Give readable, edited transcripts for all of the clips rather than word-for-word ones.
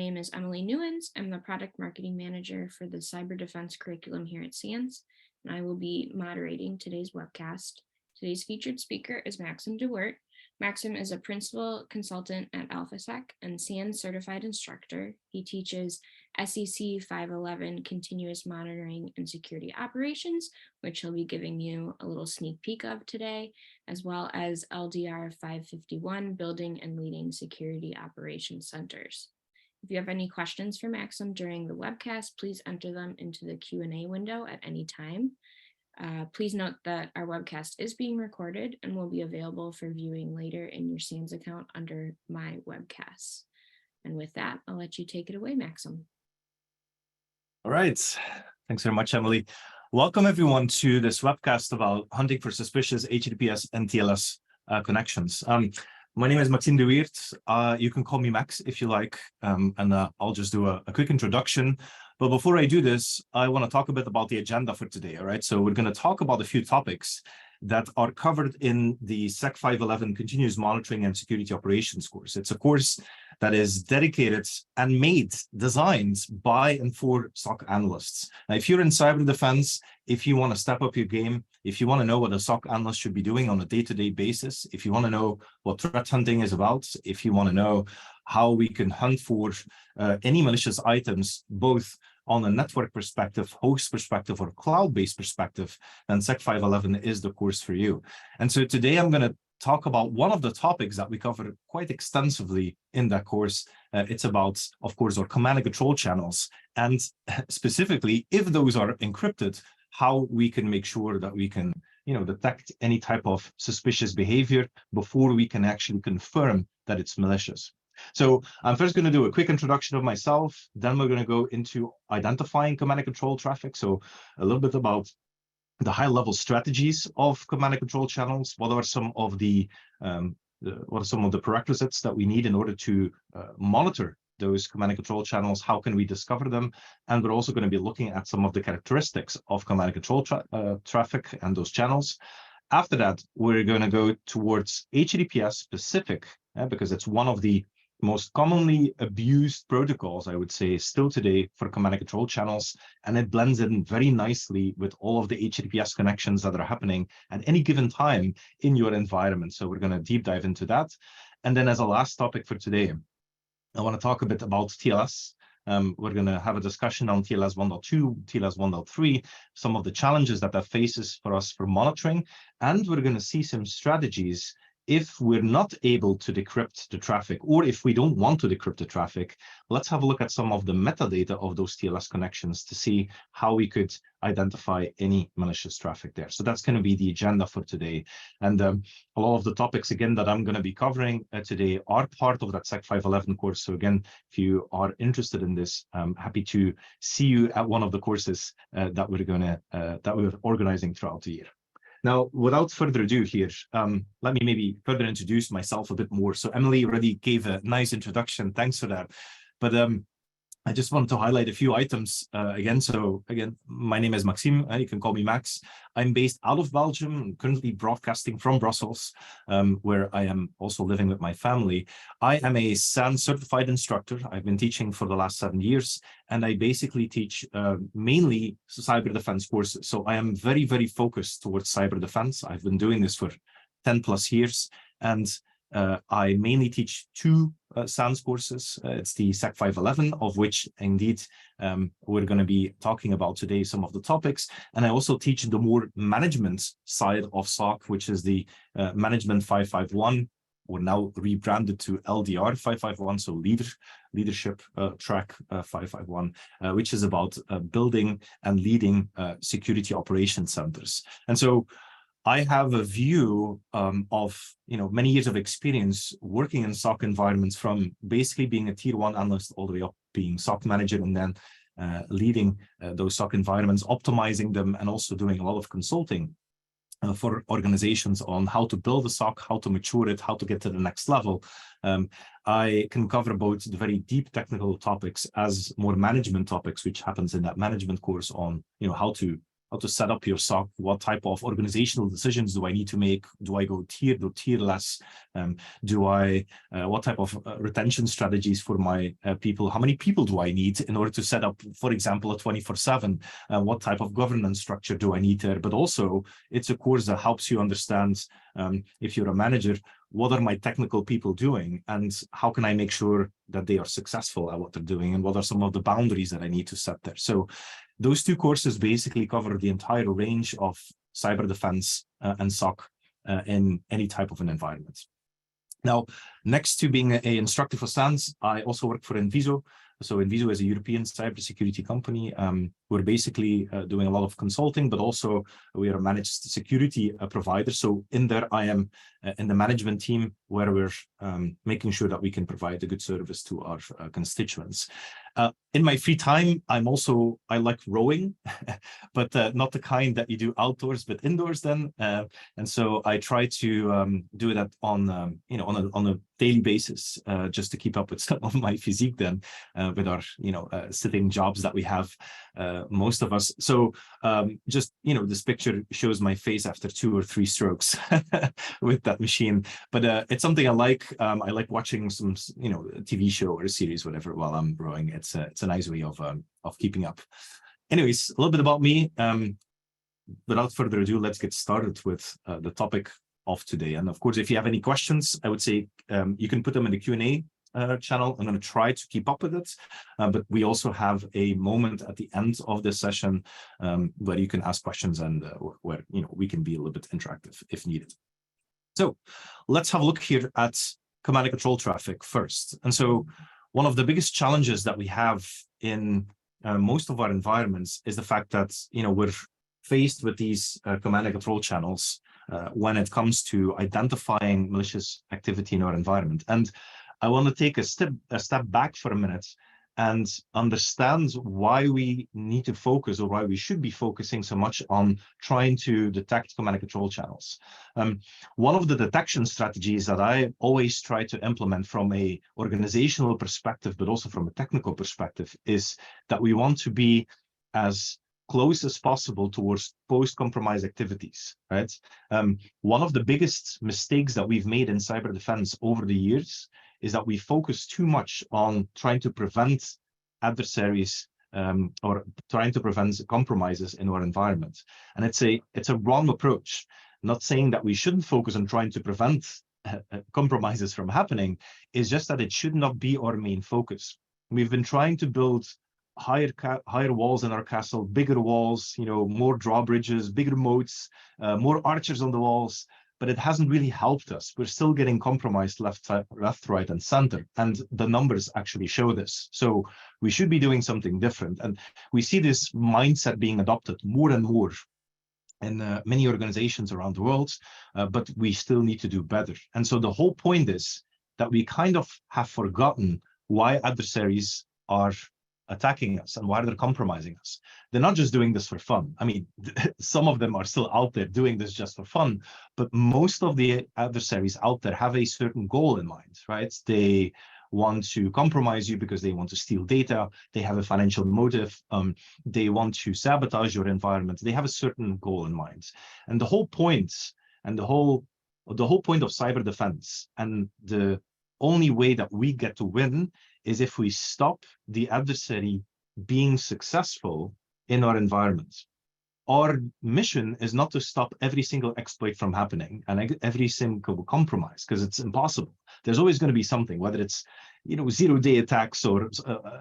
My name is Emily Newens. I'm the Product Marketing Manager for the Cyber Defense curriculum here at SANS, and I will be moderating today's webcast. Today's featured speaker is Maxim Deweerdt. Maxim is a Principal Consultant at AlphaSec and SANS Certified Instructor. He teaches SEC 511 Continuous Monitoring and Security Operations, which he'll be giving you a little sneak peek of today, as well as LDR 551 Building and Leading Security Operations Centers. If you have any questions for Maxim during the webcast, please enter them into the Q&A window at any time. Please note that our webcast is being recorded and will be available for viewing later in your SANS account under My Webcasts. And with that, I'll let you take it away, Maxim. All right. Thanks very much, Emily. Welcome, everyone, to this webcast about hunting for suspicious HTTPS and TLS connections. My name is Maxim Deweerdt. You can call me Max if you like, and I'll just do a quick introduction. But before I do this, I want to talk a bit about the agenda for today. All right, so we're going to talk about a few topics that are covered in the SEC 511 Continuous Monitoring and Security Operations course. It's a course that is dedicated and designed by and for SOC analysts. Now, if you're in cyber defense, if you want to step up your game, if you want to know what a SOC analyst should be doing on a day-to-day basis, if you want to know what threat hunting is about, if you want to know how we can hunt for any malicious items, both on a network perspective, host perspective, or cloud-based perspective, then SEC 511 is the course for you. And so today I'm going to talk about one of the topics that we cover quite extensively in that course. It's about, of course, our command and control channels, and specifically, if those are encrypted, how we can make sure that we can, detect any type of suspicious behavior before we can actually confirm that it's malicious. So I'm first going to do a quick introduction of myself, then we're going to go into identifying command and control traffic. So a little bit about the high-level strategies of command and control channels. What are some of the prerequisites that we need in order to monitor those command and control channels? How can we discover them? And we're also going to be looking at some of the characteristics of command and control traffic and those channels. After that, we're going to go towards HTTPS specific, because it's one of the most commonly abused protocols, I would say, still today for command and control channels, and it blends in very nicely with all of the HTTPS connections that are happening at any given time in your environment. So we're going to deep dive into that. And then as a last topic for today, I want to talk a bit about TLS. We're going to have a discussion on TLS 1.2, TLS 1.3, some of the challenges that faces for us for monitoring, and we're going to see some strategies if we're not able to decrypt the traffic, or if we don't want to decrypt the traffic. Let's have a look at some of the metadata of those TLS connections to see how we could identify any malicious traffic there. So that's going to be the agenda for today. And a lot of the topics, again, that I'm going to be covering today are part of that SEC 511 course. So again, if you are interested in this, I'm happy to see you at one of the courses that we're organizing throughout the year. Now, without further ado here, let me maybe further introduce myself a bit more. So Emily already gave a nice introduction. Thanks for that. But I just wanted to highlight a few items again. So again, my name is Maxime. You can call me Max. I'm based out of Belgium, currently broadcasting from Brussels, where I am also living with my family. I am a SANS Certified Instructor. I've been teaching for the last 7 years, and I basically teach mainly cyber defense courses. So I am very, very focused towards cyber defense. I've been doing this for 10 plus years, and I mainly teach two SANS courses. It's the SEC 511, of which indeed we're going to be talking about today some of the topics. And I also teach the more management side of SOC, which is the Management 551, or now rebranded to LDR 551, so Leadership Track 551, which is about building and leading security operations centers. And so I have a view of many years of experience working in SOC environments, from basically being a tier 1 analyst all the way up being SOC manager, and then leading those SOC environments, optimizing them, and also doing a lot of consulting for organizations on how to build a SOC, how to mature it, how to get to the next level. I can cover both the very deep technical topics as more management topics, which happens in that management course on how to how to set up your SOC, what type of organizational decisions do I need to make? Do I go tiered or tierless? What type of retention strategies for my people? How many people do I need in order to set up, for example, a 24/7? What type of governance structure do I need there? But also, it's a course that helps you understand, if you're a manager, what are my technical people doing, and how can I make sure that they are successful at what they're doing, and what are some of the boundaries that I need to set there? So those two courses basically cover the entire range of cyber defense and SOC in any type of an environment. Now, next to being an instructor for SANS, I also work for NVISO. So NVISO is a European cybersecurity company. We're basically doing a lot of consulting, but also we are a managed security provider. So in there, I am in the management team where we're making sure that we can provide a good service to our constituents. In my free time, I like rowing, but not the kind that you do outdoors, but indoors then. And so I try to do that on a daily basis, just to keep up with some of my physique then, with our sitting jobs that we have, most of us. So just this picture shows my face after 2 or 3 strokes with that machine. But it's something I like. I like watching some TV show or a series, whatever, while I'm rowing. It's a nice way of keeping up. Anyways, a little bit about me. Without further ado, let's get started with the topic of today. And of course, if you have any questions, I would say you can put them in the Q&A channel. I'm going to try to keep up with it, but we also have a moment at the end of the session where you can ask questions and where we can be a little bit interactive if needed. So let's have a look here at command and control traffic first. And so one of the biggest challenges that we have in most of our environments is the fact that we're faced with these command and control channels when it comes to identifying malicious activity in our environment. And I want to take a step back for a minute and understand why we need to focus, or why we should be focusing so much on trying to detect command and control channels. One of the detection strategies that I always try to implement from a organizational perspective, but also from a technical perspective, is that we want to be as close as possible towards post-compromise activities, right? One of the biggest mistakes that we've made in cyber defense over the years is that we focus too much on trying to prevent adversaries or trying to prevent compromises in our environment. And it's a wrong approach. Not saying that we shouldn't focus on trying to prevent compromises from happening, it's just that it should not be our main focus. We've been trying to build higher walls in our castle, bigger walls, more drawbridges, bigger moats, more archers on the walls, but it hasn't really helped us. We're still getting compromised left, right, and center, and the numbers actually show this. So we should be doing something different, and we see this mindset being adopted more and more in many organizations around the world, but we still need to do better. And so the whole point is that we kind of have forgotten why adversaries are attacking us and why they're compromising us. They're not just doing this for fun. I mean, some of them are still out there doing this just for fun, but most of the adversaries out there have a certain goal in mind, right? They want to compromise you because they want to steal data. They have a financial motive. They want to sabotage your environment. They have a certain goal in mind. And the whole point of cyber defense, and the only way that we get to win, is if we stop the adversary being successful in our environment. Our mission is not to stop every single exploit from happening and every single compromise, because it's impossible. There's always going to be something, whether it's zero-day attacks, or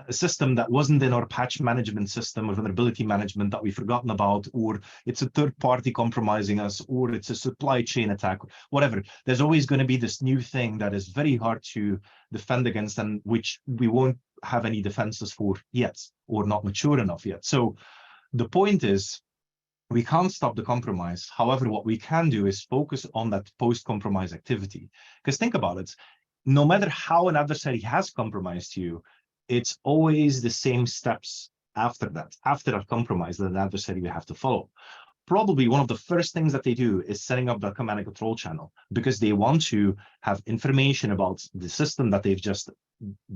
a system that wasn't in our patch management system or vulnerability management that we've forgotten about, or it's a third party compromising us, or it's a supply chain attack, whatever. There's always going to be this new thing that is very hard to defend against, and which we won't have any defenses for yet, or not mature enough yet. So the point is, we can't stop the compromise. However, what we can do is focus on that post-compromise activity. Because think about it, no matter how an adversary has compromised you, it's always the same steps after that compromise that an adversary will have to follow. Probably one of the first things that they do is setting up that command and control channel, because they want to have information about the system that they've just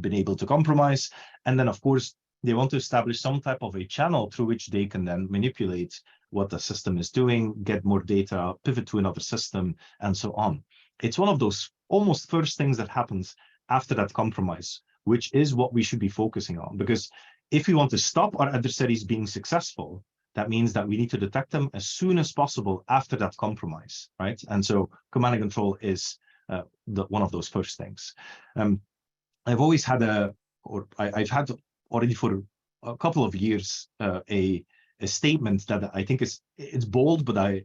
been able to compromise. And then, of course, they want to establish some type of a channel through which they can then manipulate what the system is doing, get more data, pivot to another system, and so on. It's one of those almost first things that happens after that compromise, which is what we should be focusing on. Because if we want to stop our adversaries being successful, that means that we need to detect them as soon as possible after that compromise, right? And so command and control is one of those first things. I've always had I've had already for a couple of years a statement that I think it's bold, but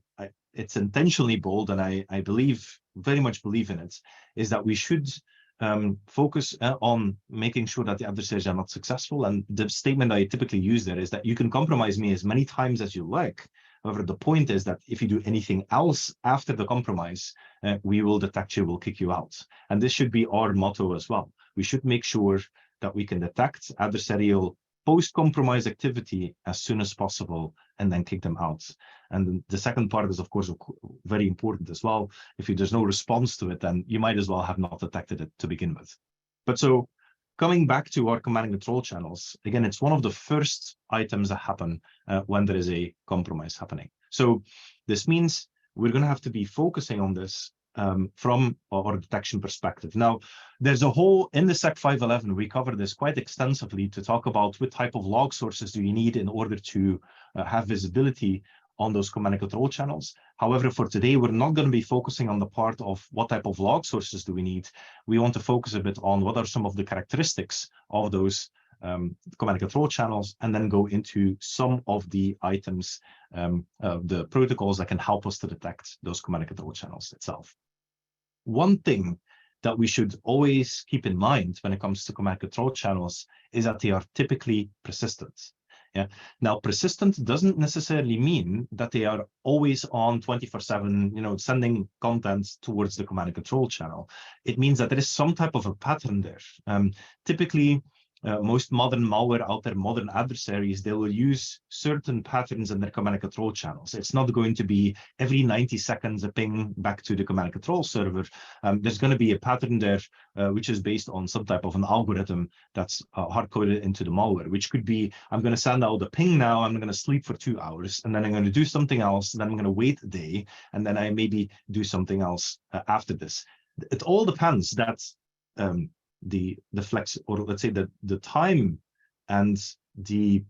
it's intentionally bold, and I very much believe in it, is that we should focus on making sure that the adversaries are not successful. And the statement I typically use there is that you can compromise me as many times as you like. However, the point is that if you do anything else after the compromise, we will detect you, will kick you out. And this should be our motto as well. We should make sure that we can detect adversarial post-compromise activity as soon as possible and then kick them out. And the second part is, of course, very important as well. If there's no response to it, then you might as well have not detected it to begin with. But so coming back to our command and control channels, again, it's one of the first items that happen when there is a compromise happening. So this means we're going to have to be focusing on this from our detection perspective. Now, there's a whole, in the SEC 511, we cover this quite extensively to talk about what type of log sources do you need in order to have visibility on those command and control channels. However, for today, we're not going to be focusing on the part of what type of log sources do we need. We want to focus a bit on what are some of the characteristics of those command and control channels, and then go into some of the items, the protocols that can help us to detect those command and control channels itself. One thing that we should always keep in mind when it comes to command and control channels is that they are typically persistent. Yeah. Now, persistent doesn't necessarily mean that they are always on 24/7, sending content towards the command and control channel. It means that there is some type of a pattern there. Typically, most modern malware out there, modern adversaries, they will use certain patterns in their command and control channels. It's not going to be every 90 seconds a ping back to the command and control server. There's going to be a pattern there which is based on some type of an algorithm that's hard-coded into the malware, which could be, I'm going to send out a ping now, I'm going to sleep for 2 hours, and then I'm going to do something else, and then I'm going to wait a day, and then I maybe do something else after this. It all depends that the flex, or let's say the time and the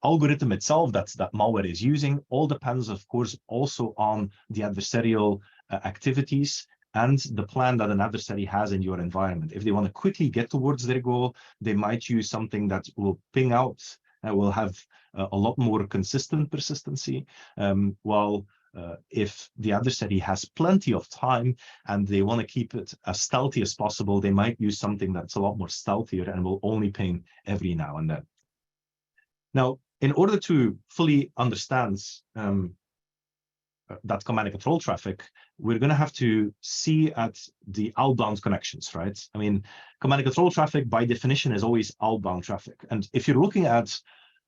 algorithm itself that malware is using all depends, of course, also on the adversarial activities and the plan that an adversary has in your environment. If they want to quickly get towards their goal, they might use something that will ping out, will have a lot more consistent persistency, while if the adversary has plenty of time and they want to keep it as stealthy as possible, they might use something that's a lot more stealthier and will only ping every now and then. Now, in order to fully understand that command and control traffic, we're going to have to see at the outbound connections, right? I mean, command and control traffic by definition is always outbound traffic. And if you're looking at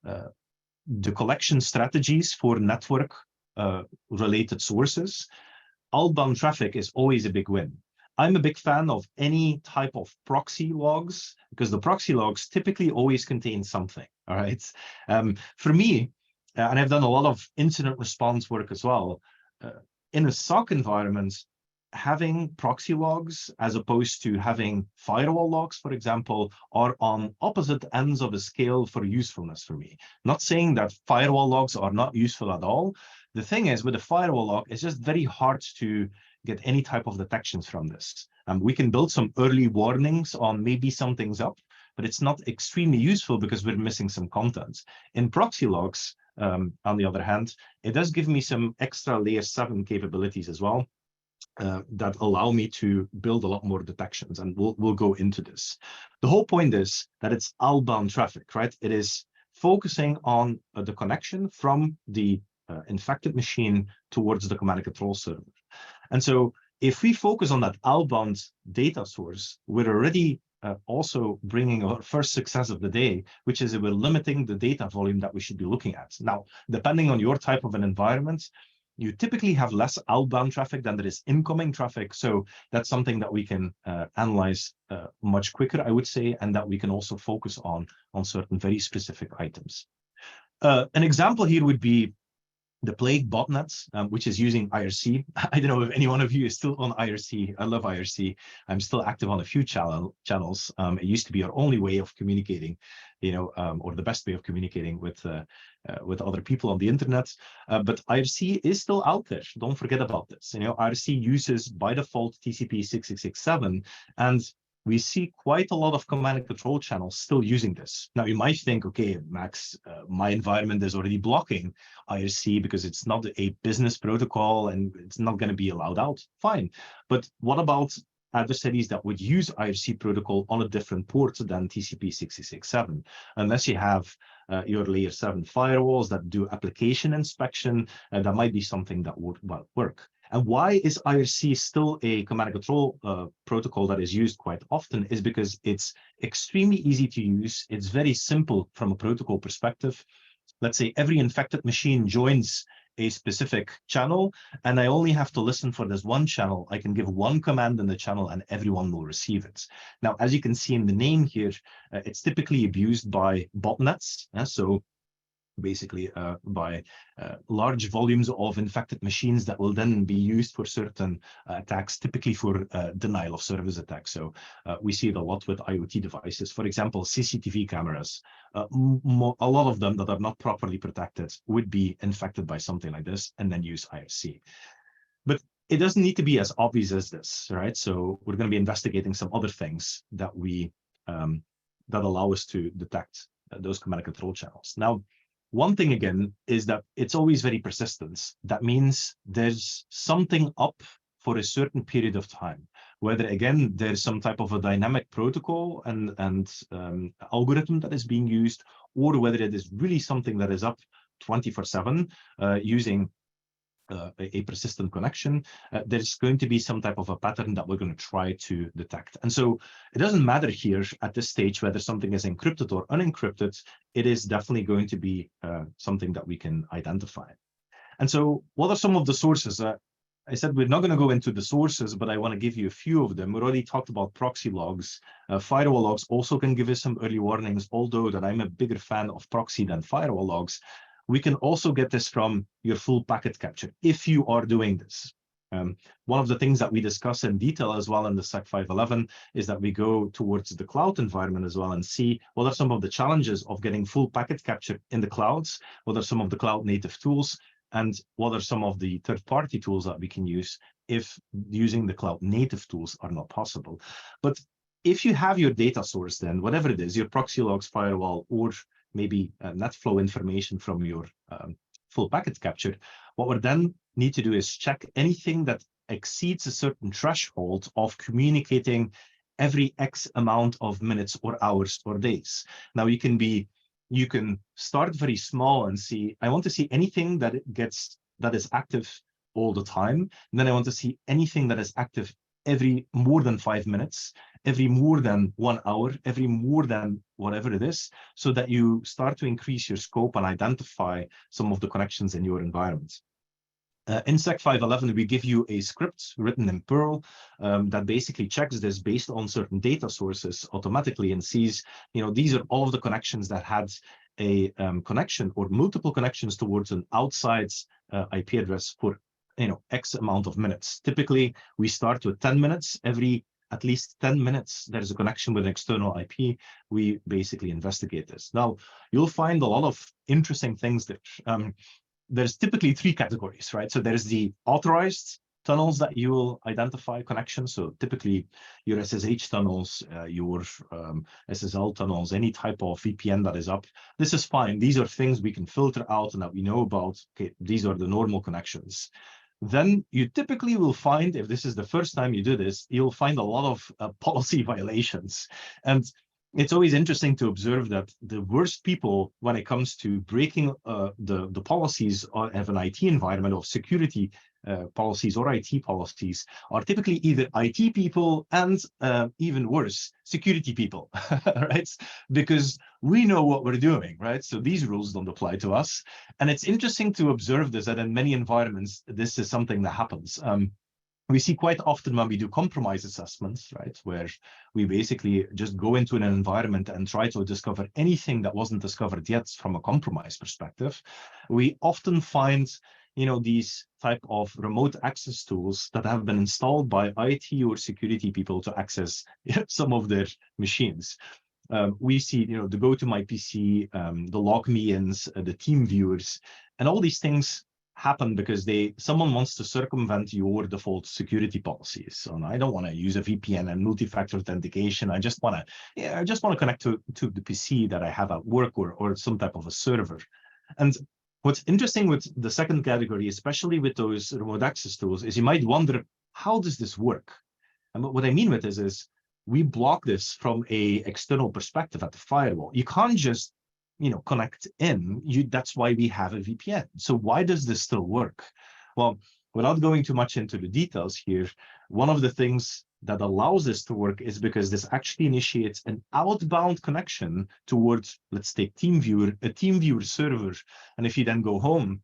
the collection strategies for network related sources, outbound traffic is always a big win. I'm a big fan of any type of proxy logs because the proxy logs typically always contain something, all right? For me, and I've done a lot of incident response work as well, in a SOC environment, having proxy logs as opposed to having firewall logs, for example, are on opposite ends of a scale for usefulness for me. Not saying that firewall logs are not useful at all. The thing is, with a firewall log, it's just very hard to get any type of detections from this. We can build some early warnings on maybe something's up, but it's not extremely useful because we're missing some content. In proxy logs, on the other hand, it does give me some extra layer 7 capabilities as well. That allow me to build a lot more detections, and we'll go into this. The whole point is that it's outbound traffic, right? It is focusing on the connection from the infected machine towards the command and control server. And so if we focus on that outbound data source, we're already also bringing our first success of the day, which is we're limiting the data volume that we should be looking at. Now, depending on your type of an environment, you typically have less outbound traffic than there is incoming traffic. So that's something that we can analyze much quicker, I would say, and that we can also focus on certain very specific items. An example here would be the plague botnets, which is using IRC. I don't know if any one of you is still on IRC. I love IRC. I'm still active on a few channels. It used to be our only way of communicating, or the best way of communicating with other people on the internet. But IRC is still out there. Don't forget about this. IRC uses by default TCP 6667, and we see quite a lot of command and control channels still using this. Now, you might think, okay, Max, my environment is already blocking IRC because it's not a business protocol and it's not going to be allowed out. Fine. But what about adversaries that would use IRC protocol on a different port than TCP 6667? Unless you have your layer 7 firewalls that do application inspection, that might be something that would work. And why is IRC still a command and control protocol that is used quite often is because it's extremely easy to use. It's very simple from a protocol perspective. Let's say every infected machine joins a specific channel, and I only have to listen for this one channel. I can give one command in the channel and everyone will receive it. Now, as you can see in the name here, it's typically abused by botnets. So basically by large volumes of infected machines that will then be used for certain attacks, typically for denial of service attacks. So we see it a lot with IoT devices. For example, CCTV cameras, a lot of them that are not properly protected would be infected by something like this and then use IRC. But it doesn't need to be as obvious as this, right? So we're going to be investigating some other things that that allow us to detect those command and control channels. Now, one thing again is that it's always very persistent. That means there's something up for a certain period of time, whether again there's some type of a dynamic protocol and algorithm that is being used, or whether it is really something that is up 24/7 using a persistent connection. There's going to be some type of a pattern that we're going to try to detect. And so it doesn't matter here at this stage whether something is encrypted or unencrypted. It is definitely going to be something that we can identify. And so what are some of the sources? I said we're not going to go into the sources, but I want to give you a few of them. We already talked about proxy logs. Firewall logs also can give us some early warnings, although that I'm a bigger fan of proxy than firewall logs. We can also get this from your full packet capture if you are doing this. One of the things that we discuss in detail as well in the SEC 511 is that we go towards the cloud environment as well and see what are some of the challenges of getting full packet capture in the clouds, what are some of the cloud native tools, and what are some of the third-party tools that we can use if using the cloud native tools are not possible. But if you have your data source, then whatever it is, your proxy logs, firewall, or maybe net flow information from your full packet capture, what we then need to do is check anything that exceeds a certain threshold of communicating every X amount of minutes or hours or days. Now you can start very small and see, I want to see anything that is active all the time. And then I want to see anything that is active every more than 5 minutes, every more than 1 hour, every more than whatever it is, so that you start to increase your scope and identify some of the connections in your environment. In SEC 511, we give you a script written in Perl that basically checks this based on certain data sources automatically and sees, these are all of the connections that had a connection or multiple connections towards an outside IP address for X amount of minutes. Typically, we start with 10 minutes. Every at least 10 minutes, there's a connection with an external IP. We basically investigate this. Now, you'll find a lot of interesting things there. There's typically 3 categories, right? So there's the authorized tunnels that you will identify connections. So typically your SSH tunnels, your SSL tunnels, any type of VPN that is up. This is fine. These are things we can filter out and that we know about. Okay, these are the normal connections. Then you typically will find, if this is the first time you do this, you'll find a lot of policy violations. And it's always interesting to observe that the worst people when it comes to breaking the policies of an IT environment, of security policies or IT policies, are typically either IT people and even worse, security people, right? Because we know what we're doing, right? So these rules don't apply to us. And it's interesting to observe this, that in many environments, this is something that happens. We see quite often when we do compromise assessments, right, where we basically just go into an environment and try to discover anything that wasn't discovered yet from a compromise perspective, we often find, these type of remote access tools that have been installed by IT or security people to access some of their machines. We see, the go to my PC, the log me-ins, the team viewers, and all these things happen because someone wants to circumvent your default security policies. So I don't want to use a VPN and multi-factor authentication. I just want to connect to the PC that I have at work or some type of a server. And what's interesting with the second category, especially with those remote access tools, is you might wonder, how does this work? And what I mean with this is, we block this from a external perspective at the firewall. You can't just connect in. That's why we have a VPN. So why does this still work? Well, without going too much into the details here, one of the things that allows this to work is because this actually initiates an outbound connection towards, let's take TeamViewer, a TeamViewer server. And if you then go home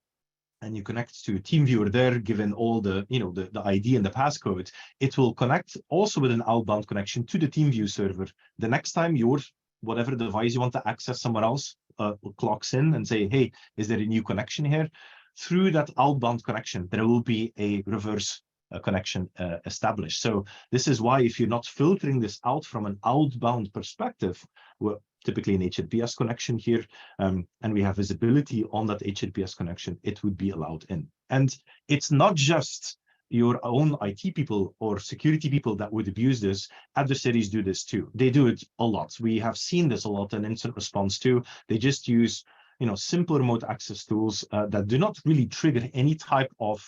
and you connect to TeamViewer there, given all the the ID and the passcode, it will connect also with an outbound connection to the TeamViewer server. The next time your whatever device you want to access somewhere else clocks in and say, hey, is there a new connection here? Through that outbound connection, there will be a reverse connection established. So this is why, if you're not filtering this out from an outbound perspective, we're typically an HTTPS connection here, and we have visibility on that HTTPS connection, it would be allowed in. And it's not just your own IT people or security people that would abuse this. Adversaries do this too. They do it a lot. We have seen this a lot in incident response too. They just use simple remote access tools that do not really trigger any type of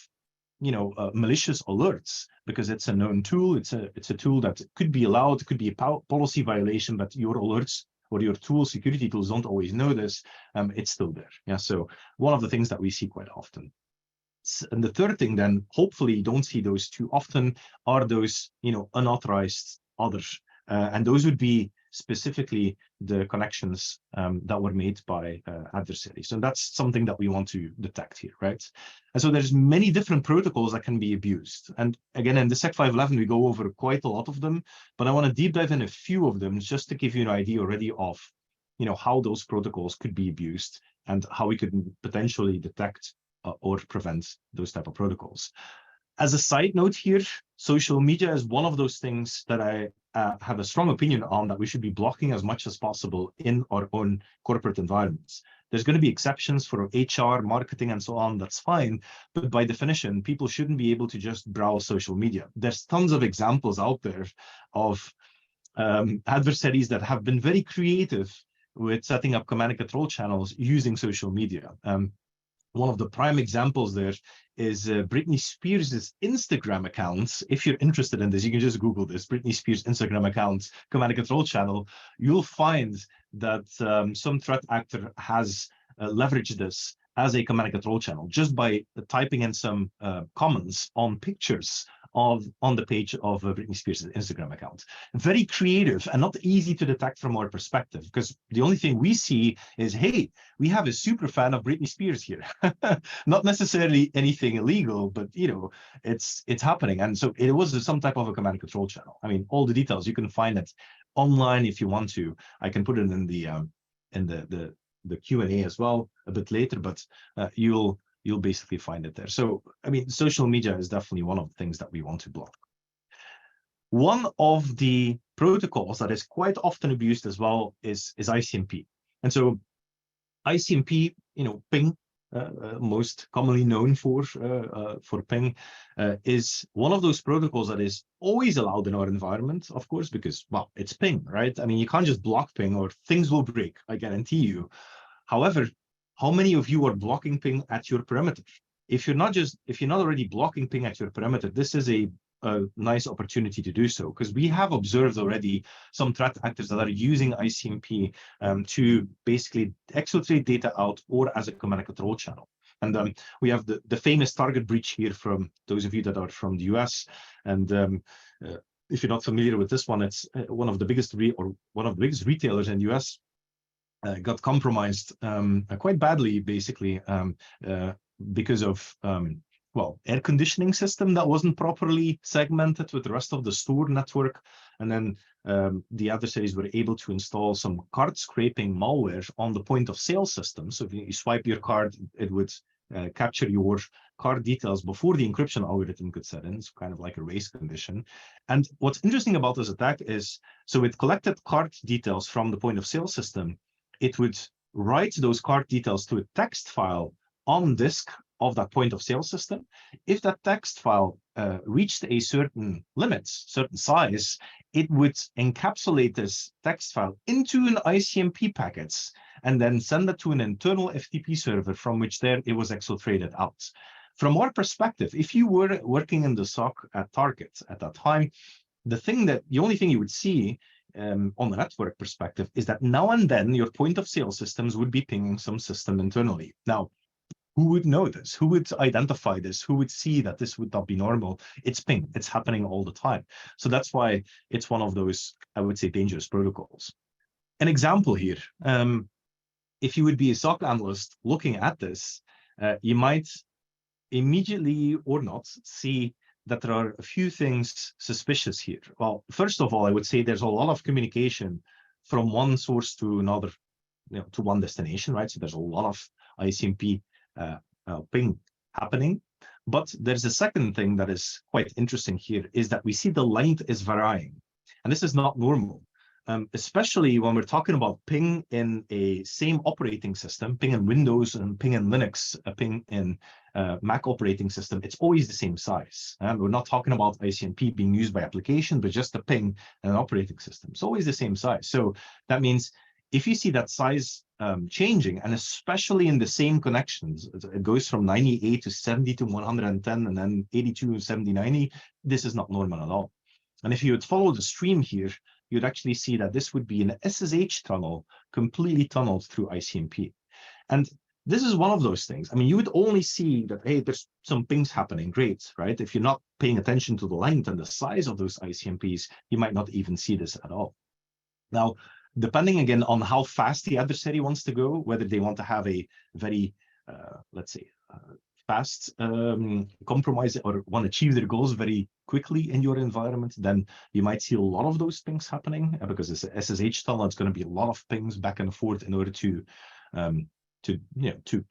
malicious alerts, because it's a known tool. It's a tool that could be allowed, could be a policy violation, but your alerts or your tools, security tools, don't always know this. It's still there. Yeah. So one of the things that we see quite often. And the third thing, then, hopefully you don't see those too often, are those unauthorized others, and those would be specifically the connections that were made by adversaries. So that's something that we want to detect here, right? And so there's many different protocols that can be abused. And again, in the Sec 511, we go over quite a lot of them, but I want to deep dive in a few of them just to give you an idea already of how those protocols could be abused and how we could potentially detect or prevent those type of protocols. As a side note here, social media is one of those things that I have a strong opinion on, that we should be blocking as much as possible in our own corporate environments. There's going to be exceptions for HR, marketing, and so on. That's fine. But by definition, people shouldn't be able to just browse social media. There's tons of examples out there of adversaries that have been very creative with setting up command and control channels using social media. One of the prime examples there is Britney Spears' Instagram account. If you're interested in this, you can just Google this, Britney Spears Instagram account, command and control channel. You'll find that some threat actor has leveraged this as a command and control channel just by typing in some comments on pictures on the page of Britney Spears' Instagram account. Very creative and not easy to detect from our perspective, because the only thing we see is, hey, we have a super fan of Britney Spears here. Not necessarily anything illegal, but it's happening. And so it was some type of a command and control channel. I mean, all the details, you can find it online if you want to. I can put it in the Q&A as well a bit later, but you'll basically find it there. So, I mean, social media is definitely one of the things that we want to block. One of the protocols that is quite often abused as well is ICMP. And so ICMP, ping, most commonly known for ping, is one of those protocols that is always allowed in our environment, of course, because, well, it's ping, right? I mean, you can't just block ping or things will break, I guarantee you. However, how many of you are blocking ping at your perimeter? If you're not already blocking ping at your perimeter, this is a nice opportunity to do so, because we have observed already some threat actors that are using ICMP to basically exfiltrate data out or as a command and control channel. And we have the famous target breach here from those of you that are from the US. And if you're not familiar with this one, it's one of the biggest retailers in the US. got compromised quite badly, basically, because of well, air conditioning system that wasn't properly segmented with the rest of the store network. And then the adversaries were able to install some card scraping malware on the point of sale system. So if you swipe your card, it would capture your card details before the encryption algorithm could set in. It's kind of like a race condition. And what's interesting about this attack is, so it collected card details from the point of sale system. It would write those card details to a text file on disk of that point of sale system. If that text file reached a certain limit, certain size, it would encapsulate this text file into an ICMP packets and then send it to an internal FTP server from which there it was exfiltrated out. From our perspective, if you were working in the SOC at Target at that time, the only thing you would see on the network perspective is that now and then your point of sale systems would be pinging some system internally. Now, who would know this? Who would identify this? Who would see that this would not be normal? It's ping. It's happening all the time. So that's why it's one of those, I would say, dangerous protocols. An example here, if you would be a SOC analyst looking at this, you might immediately or not see that there are a few things suspicious here. Well, first of all, I would say there's a lot of communication from one source to another, to one destination, right? So there's a lot of ICMP ping happening. But there's a second thing that is quite interesting here, is that we see the length is varying. And this is not normal, especially when we're talking about ping in a same operating system, ping in Windows and ping in Linux, ping in Mac operating system. It's always the same size. We're not talking about ICMP being used by application, but just a ping in an operating system. It's always the same size. So that means if you see that size changing, and especially in the same connections, it goes from 98 to 70 to 110, and then 82 to 70, 90, this is not normal at all. And if you would follow the stream here, you'd actually see that this would be an SSH tunnel, completely tunneled through ICMP. And this is one of those things. I mean, you would only see that, hey, there's some pings happening, great, right? If you're not paying attention to the length and the size of those ICMPs, you might not even see this at all. Now, depending again on how fast the adversary wants to go, whether they want to have a very, let's say, fast compromise or want to achieve their goals very quickly in your environment, then you might see a lot of those pings happening, because it's a SSH tunnel. It's going to be a lot of pings back and forth in order to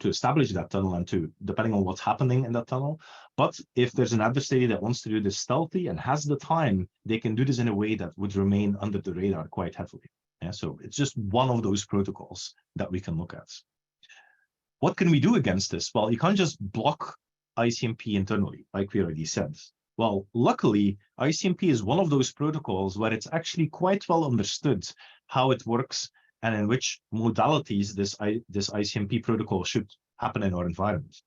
establish that tunnel and to, depending on what's happening in that tunnel. But if there's an adversary that wants to do this stealthy and has the time, they can do this in a way that would remain under the radar quite heavily. Yeah, so it's just one of those protocols that we can look at. What can we do against this? Well, you can't just block ICMP internally, like we already said. Well, luckily, ICMP is one of those protocols where it's actually quite well understood how it works and in which modalities this ICMP protocol should happen in our environment.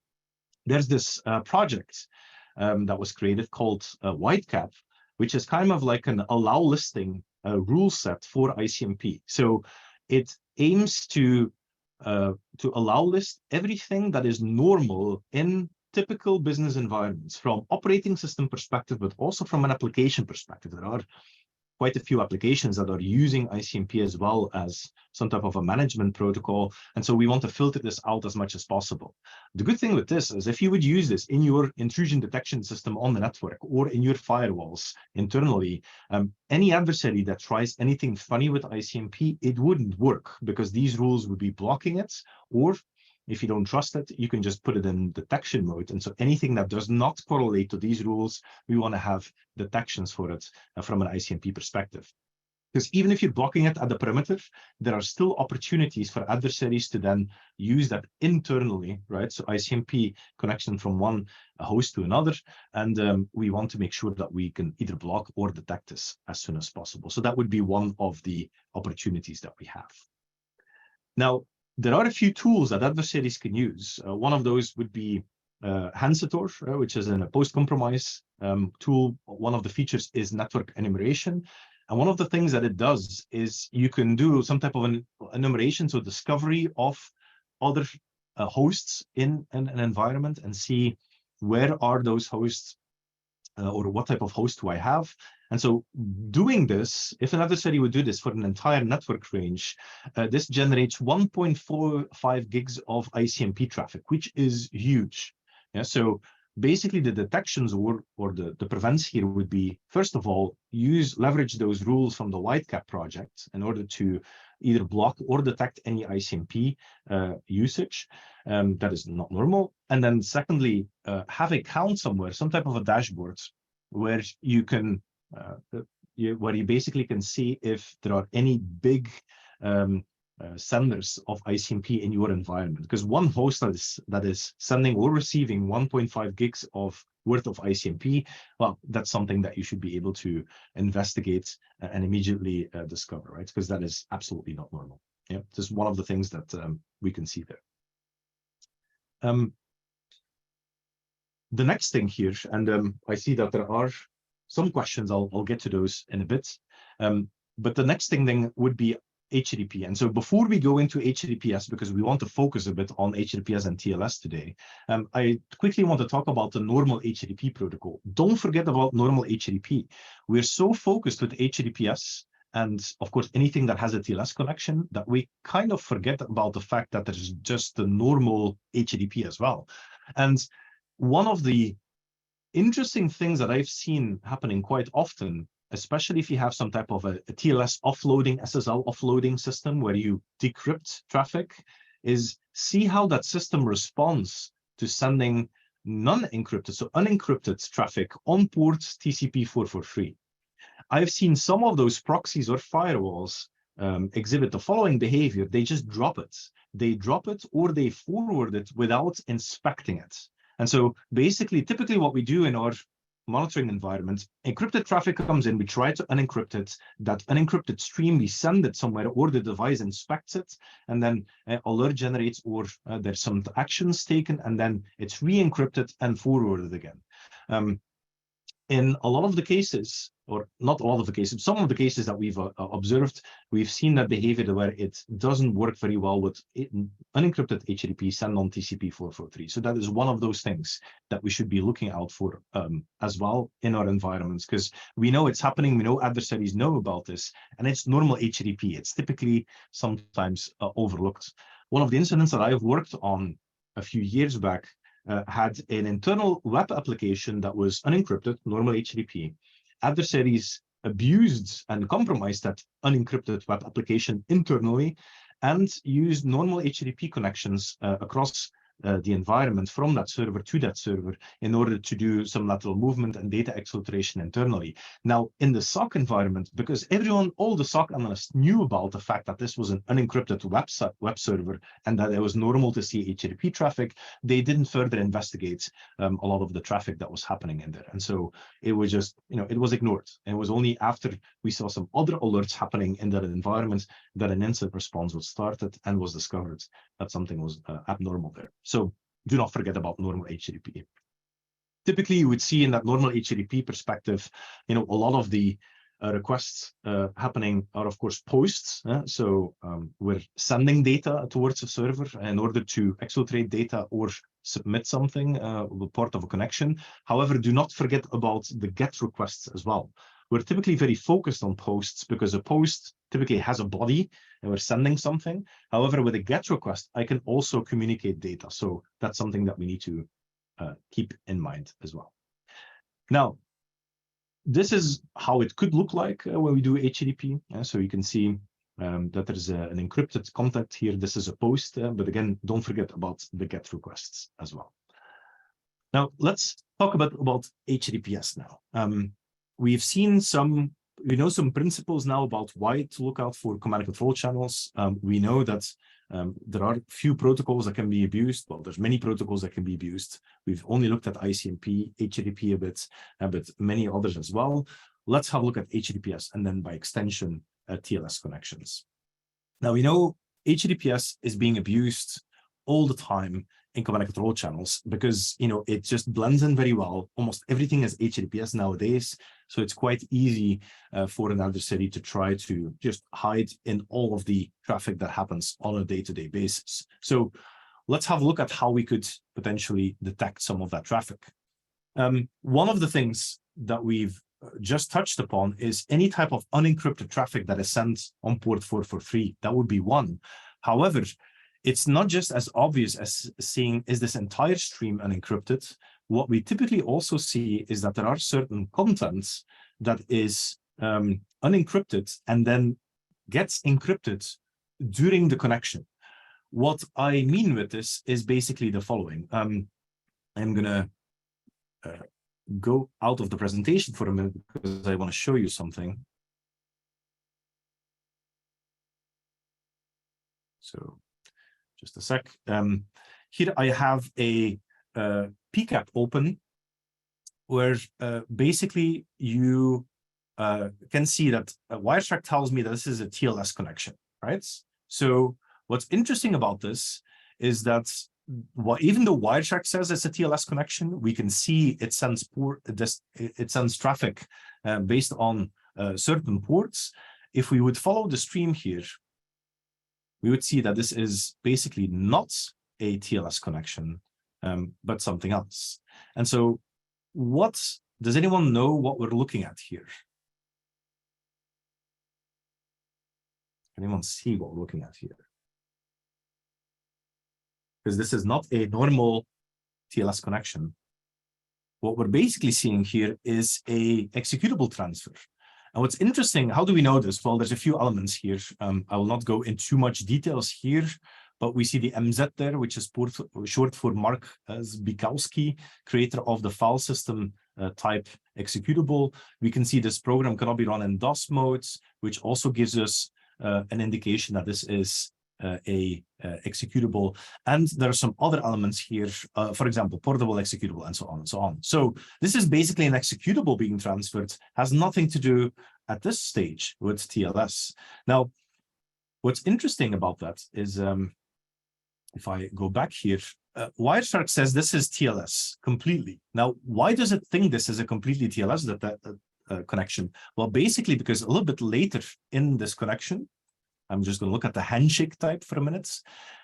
There's this project that was created called Whitecap, which is kind of like an allow listing rule set for ICMP. So it aims to allow list everything that is normal in typical business environments, from operating system perspective, but also from an application perspective. There are quite a few applications that are using ICMP as well as some type of a management protocol. And so we want to filter this out as much as possible. The good thing with this is if you would use this in your intrusion detection system on the network or in your firewalls internally, any adversary that tries anything funny with ICMP, it wouldn't work, because these rules would be blocking it. Or if you don't trust it, you can just put it in detection mode. And so anything that does not correlate to these rules, we want to have detections for it from an ICMP perspective. Because even if you're blocking it at the perimeter, there are still opportunities for adversaries to then use that internally, right? So ICMP connection from one host to another. And we want to make sure that we can either block or detect this as soon as possible. So that would be one of the opportunities that we have. Now, there are a few tools that adversaries can use. One of those would be Hansetor, which is a post-compromise tool. One of the features is network enumeration. And one of the things that it does is you can do some type of an enumeration, so discovery of other hosts in an environment, and see where are those hosts or what type of host do I have? And so doing this, if an adversary would do this for an entire network range, this generates 1.45 gigs of ICMP traffic, which is huge. Yeah, so basically the detections or the prevents here would be, first of all, leverage those rules from the Whitecap project in order to either block or detect any ICMP usage that is not normal. And then secondly, have a count somewhere, some type of a dashboard where you can where you basically can see if there are any big senders of ICMP in your environment. Because one host that is sending or receiving 1.5 gigs of worth of ICMP, well, that's something that you should be able to investigate and immediately discover, right? Because that is absolutely not normal. Yeah, this is one of the things that we can see there. The next thing here, and I see that there are some questions, I'll get to those in a bit. But the next thing then would be HTTP. And so before we go into HTTPS, because we want to focus a bit on HTTPS and TLS today, I quickly want to talk about the normal HTTP protocol. Don't forget about normal HTTP. We're so focused with HTTPS and of course anything that has a TLS connection that we kind of forget about the fact that there's just the normal HTTP as well. And one of the interesting things that I've seen happening quite often, especially if you have some type of a TLS offloading, SSL offloading system where you decrypt traffic, is see how that system responds to sending non-encrypted, so unencrypted traffic on port TCP 443. I've seen some of those proxies or firewalls exhibit the following behavior. They just drop it. They drop it or they forward it without inspecting it. And so basically, typically what we do in our monitoring environment, encrypted traffic comes in, we try to unencrypt it, that unencrypted stream, we send it somewhere or the device inspects it, and then alert generates or there's some actions taken, and then it's re-encrypted and forwarded again. In a lot of the cases, or not all of the cases, some of the cases that we've observed, we've seen that behavior where it doesn't work very well with unencrypted HTTP send on TCP 443. So that is one of those things that we should be looking out for as well in our environments, because we know it's happening, we know adversaries know about this, and it's normal HTTP. It's typically sometimes overlooked. One of the incidents that I've worked on a few years back had an internal web application that was unencrypted, normal HTTP. Adversaries abused and compromised that unencrypted web application internally and used normal HTTP connections across the environment from that server to that server in order to do some lateral movement and data exfiltration internally. Now, in the SOC environment, because all the SOC analysts knew about the fact that this was an unencrypted web server and that it was normal to see HTTP traffic, they didn't further investigate a lot of the traffic that was happening in there. And so it was just, it was ignored. And it was only after we saw some other alerts happening in that environment that an incident response was started and was discovered that something was abnormal there. So do not forget about normal HTTP. Typically, you would see in that normal HTTP perspective, a lot of the requests happening are, of course, posts. So we're sending data towards a server in order to exfiltrate data or submit something, part of a connection. However, do not forget about the GET requests as well. We're typically very focused on posts because a post typically has a body and we're sending something. However, with a GET request, I can also communicate data. So that's something that we need to keep in mind as well. Now, this is how it could look like when we do HTTP. So you can see that there's an encrypted content here. This is a post, but again, don't forget about the GET requests as well. Now, let's talk about HTTPS now. We've seen some principles now about why to look out for command and control channels. We know that there are few protocols that can be abused. Well, there's many protocols that can be abused. We've only looked at ICMP, HTTP a bit, but many others as well. Let's have a look at HTTPS and then by extension, TLS connections. Now, we know HTTPS is being abused all the time in command and control channels because, it just blends in very well. Almost everything is HTTPS nowadays. So it's quite easy for an adversary to try to just hide in all of the traffic that happens on a day-to-day basis. So let's have a look at how we could potentially detect some of that traffic. One of the things that we've just touched upon is any type of unencrypted traffic that is sent on port 443. That would be one. However, it's not just as obvious as seeing, is this entire stream unencrypted? What we typically also see is that there are certain contents that is unencrypted and then gets encrypted during the connection. What I mean with this is basically the following. I'm gonna go out of the presentation for a minute because I want to show you something. So just a sec. Here I have a PCAP open where basically you can see that Wireshark tells me that this is a TLS connection, right? So what's interesting about this is that even though Wireshark says it's a TLS connection, we can see it sends traffic based on certain ports. If we would follow the stream here, we would see that this is basically not a TLS connection, but something else. And so does anyone know what we're looking at here? Anyone see what we're looking at here? Because this is not a normal TLS connection. What we're basically seeing here is a executable transfer. And what's interesting, how do we know this? Well, there's a few elements here. I will not go into too much details here, but we see the MZ there, which is short for Mark Zbikowski, creator of the file system type executable. We can see this program cannot be run in DOS modes, which also gives us an indication that this is a executable. And there are some other elements here, for example, portable executable and so on and so on. So this is basically an executable being transferred, has nothing to do at this stage with TLS. Now, what's interesting about that is, if I go back here, Wireshark says this is TLS completely. Now, why does it think this is a completely TLS connection? Well, basically because a little bit later in this connection, I'm just going to look at the handshake type for a minute.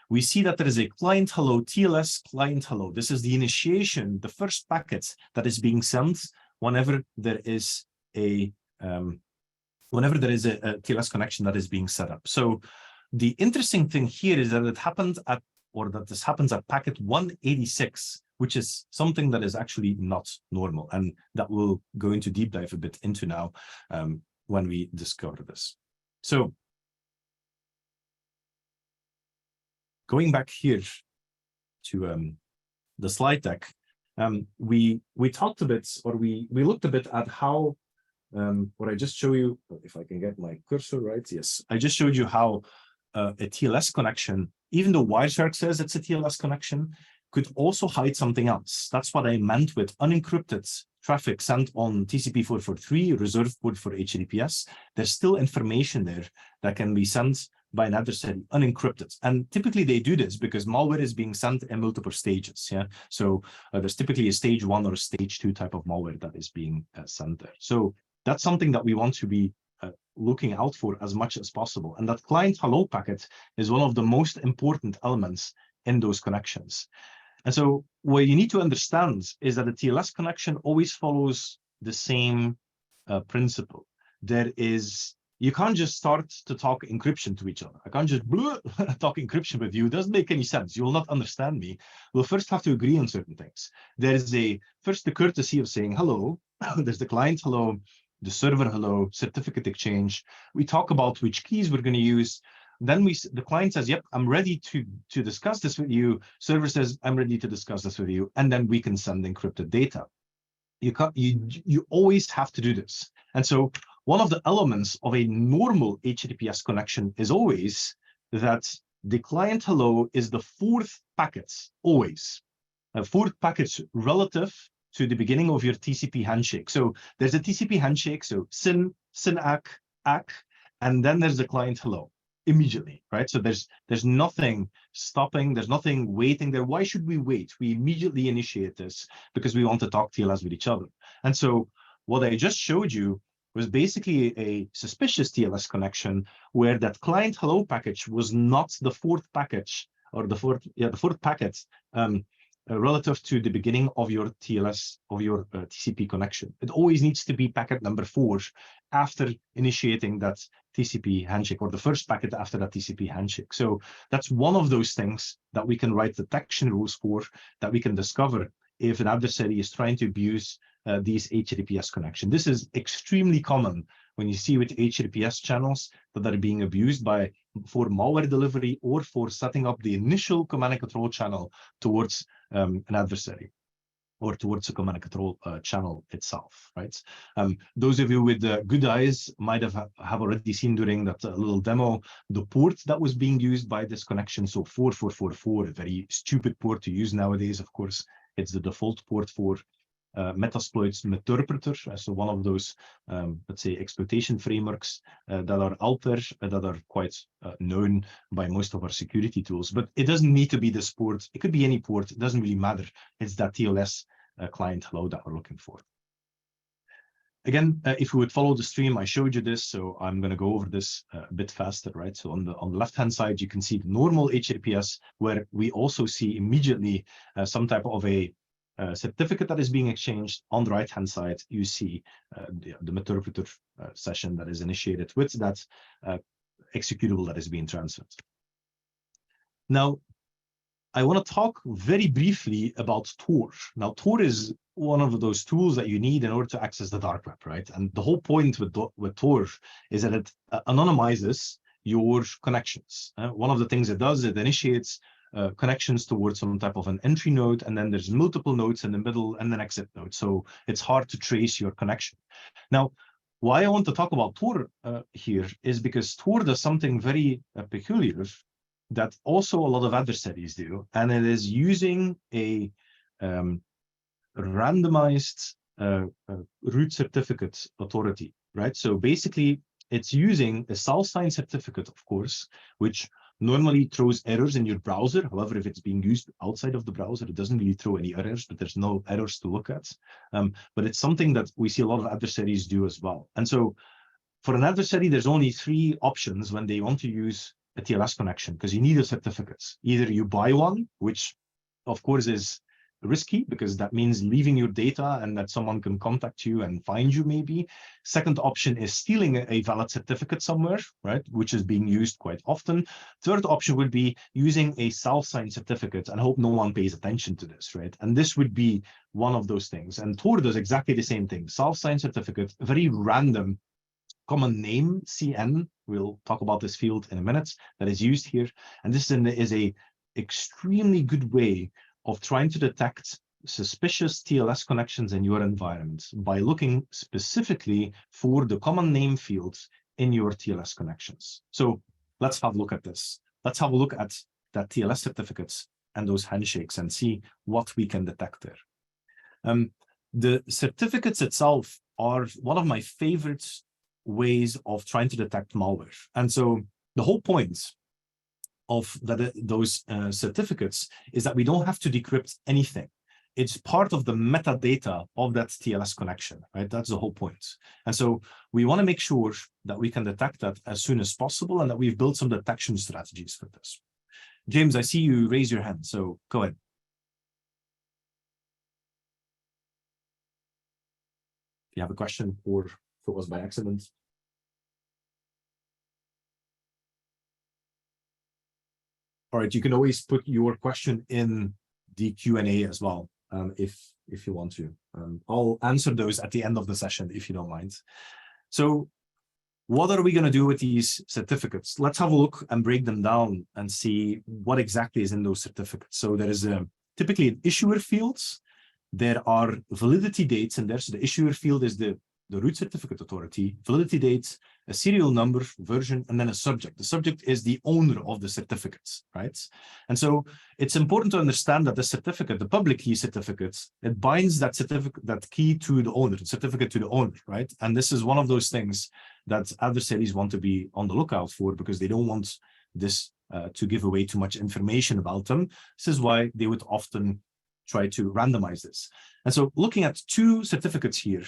We see that there is a client hello, TLS client hello. This is the initiation, the first packet that is being sent whenever there is a TLS connection that is being set up. So the interesting thing here is that this happens at packet 186, which is something that is actually not normal, and that we'll go into deep dive a bit into now when we discover this. So going back here to the slide deck, we talked a bit, or we looked a bit at how what I just showed you, if I can get my cursor right, yes, I just showed you how a TLS connection, even though Wireshark says it's a TLS connection, could also hide something else. That's what I meant with unencrypted traffic sent on TCP 443, reserved port for HTTPS. There's still information there that can be sent by an adversary unencrypted. And typically they do this because malware is being sent in multiple stages. Yeah. So there's typically a stage 1 or a stage 2 type of malware that is being sent there. So that's something that we want to be looking out for as much as possible. And that client hello packet is one of the most important elements in those connections. And so what you need to understand is that the TLS connection always follows the same principle. You can't just start to talk encryption to each other. I can't just talk encryption with you. It doesn't make any sense. You will not understand me. We'll first have to agree on certain things. There is first the courtesy of saying hello. There's the client hello, the server hello, certificate exchange. We talk about which keys we're going to use. Then the client says, yep, I'm ready to discuss this with you. Server says, I'm ready to discuss this with you. And then we can send encrypted data. You always have to do this. And so one of the elements of a normal HTTPS connection is always that the client hello is the fourth packet, always. A fourth packet relative to the beginning of your TCP handshake. So there's a TCP handshake, so SYN, SYN-ACK, ACK, and then there's the client hello immediately, right? So there's nothing stopping, there's nothing waiting there. Why should we wait? We immediately initiate this because we want to talk TLS with each other. And so what I just showed you was basically a suspicious TLS connection where that client hello package was not the fourth package, or the fourth packet relative to the beginning of your TLS, of your TCP connection. It always needs to be packet number 4 after initiating that TCP handshake, or the first packet after that TCP handshake. So that's one of those things that we can write detection rules for, that we can discover if an adversary is trying to abuse these HTTPS connections. This is extremely common when you see with HTTPS channels that are being abused for malware delivery or for setting up the initial command and control channel towards an adversary or towards a command and control channel itself, right? Those of you with good eyes might have already seen during that little demo the port that was being used by this connection. So 4444, a very stupid port to use nowadays, of course. It's the default port for Metasploit's interpreter, so one of those, let's say, exploitation frameworks that are out there, that are quite known by most of our security tools. But it doesn't need to be this port. It could be any port. It doesn't really matter. It's that TLS client hello that we're looking for. Again, if we would follow the stream, I showed you this, so I'm going to go over this a bit faster, right? So on the left-hand side, you can see the normal HTTPS, where we also see immediately some type of a certificate that is being exchanged. On the right-hand side, you see the interpreter session that is initiated with that executable that is being transferred. Now, I want to talk very briefly about Tor. Now, Tor is one of those tools that you need in order to access the dark web, right? And the whole point with Tor is that it anonymizes your connections. One of the things it does, it initiates connections towards some type of an entry node, and then there's multiple nodes in the middle and an exit node. So it's hard to trace your connection. Now, why I want to talk about Tor here is because Tor does something very peculiar that also a lot of adversaries do, and it is using a randomized root certificate authority, right? So basically, it's using a self-signed certificate, of course, which normally throws errors in your browser. However, if it's being used outside of the browser, it doesn't really throw any errors, but there's no errors to look at. But it's something that we see a lot of adversaries do as well. And so for an adversary, there's only 3 options when they want to use a TLS connection, because you need a certificate. Either you buy one, which of course is risky because that means leaving your data and that someone can contact you and find you maybe. Second option is stealing a valid certificate somewhere, right, which is being used quite often. Third option would be using a self-signed certificate and hope no one pays attention to this, right? And this would be one of those things. And Tor does exactly the same thing. Self-signed certificate, very random common name, CN. We'll talk about this field in a minute, that is used here. And this is a extremely good way of trying to detect suspicious TLS connections in your environment by looking specifically for the common name fields in your TLS connections. So let's have a look at this. Let's have a look at that TLS certificates and those handshakes and see what we can detect there. The certificates itself are one of my favorite ways of trying to detect malware. And so the whole point of those certificates is that we don't have to decrypt anything. It's part of the metadata of that TLS connection, right? That's the whole point. And so we want to make sure that we can detect that as soon as possible and that we've built some detection strategies for this. James, I see you raise your hand, so go ahead. If you have a question or if it was by accident. All right, you can always put your question in the Q&A as well, if you want to. I'll answer those at the end of the session, if you don't mind. So what are we going to do with these certificates? Let's have a look and break them down and see what exactly is in those certificates. So there is typically an issuer fields. There are validity dates in there. So the issuer field is the root certificate authority, validity dates, a serial number, version, and then a subject. The subject is the owner of the certificates, right? And so it's important to understand that the certificate, the public key certificates, it binds that certificate, that key to the owner, the certificate to the owner, right? And this is one of those things that adversaries want to be on the lookout for because they don't want this to give away too much information about them. This is why they would often try to randomize this. And so looking at 2 certificates here,